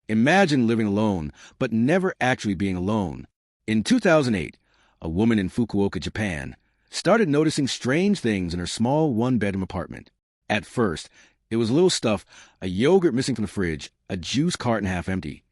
Imagine living alone, but never actually being alone. In 2008, a woman in Fukuoka, Japan, started noticing strange things in her small one-bedroom apartment. At first, it was little stuff, a yogurt missing from the fridge, a juice carton half empty,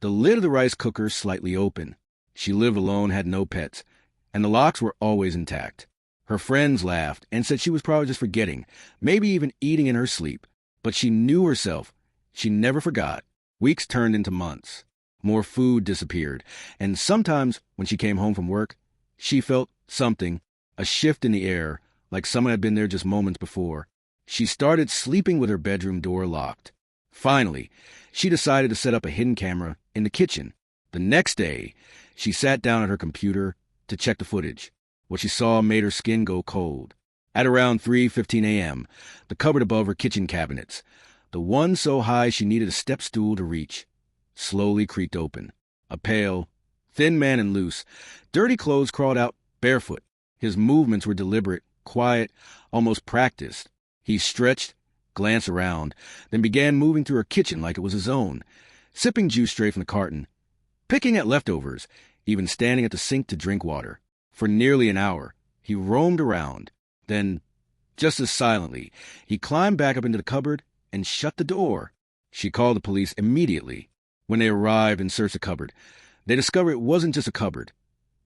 the lid of the rice cooker slightly open. She lived alone, had no pets, and the locks were always intact. Her friends laughed and said she was probably just forgetting, maybe even eating in her sleep. But she knew herself. She never forgot. Weeks turned into months. More food disappeared, and sometimes when she came home from work, she felt something, a shift in the air, like someone had been there just moments before. She started sleeping with her bedroom door locked. Finally, she decided to set up a hidden camera in the kitchen. The next day, she sat down at her computer to check the footage. What she saw made her skin go cold. At around 3:15 a.m., the cupboard above her kitchen cabinets, the one so high she needed a step stool to reach, slowly creaked open. A pale, thin man in loose, dirty clothes crawled out barefoot. His movements were deliberate, quiet, almost practiced. He stretched, glanced around, then began moving through her kitchen like it was his own, sipping juice straight from the carton, picking at leftovers, even standing at the sink to drink water. For nearly an hour, he roamed around. Then, just as silently, he climbed back up into the cupboard and shut the door. She called the police immediately. When they arrived and searched the cupboard, they discovered it wasn't just a cupboard.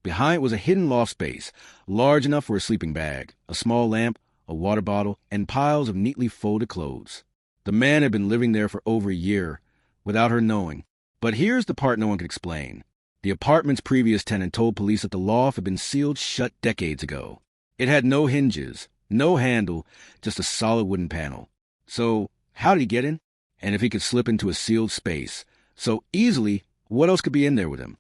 Behind it was a hidden loft space, large enough for a sleeping bag, a small lamp, a water bottle, and piles of neatly folded clothes. The man had been living there for over a year, without her knowing. But here's the part no one could explain. The apartment's previous tenant told police that the loft had been sealed shut decades ago. It had no hinges, no handle, just a solid wooden panel. So, how did he get in? And if he could slip into a sealed space so easily, what else could be in there with him?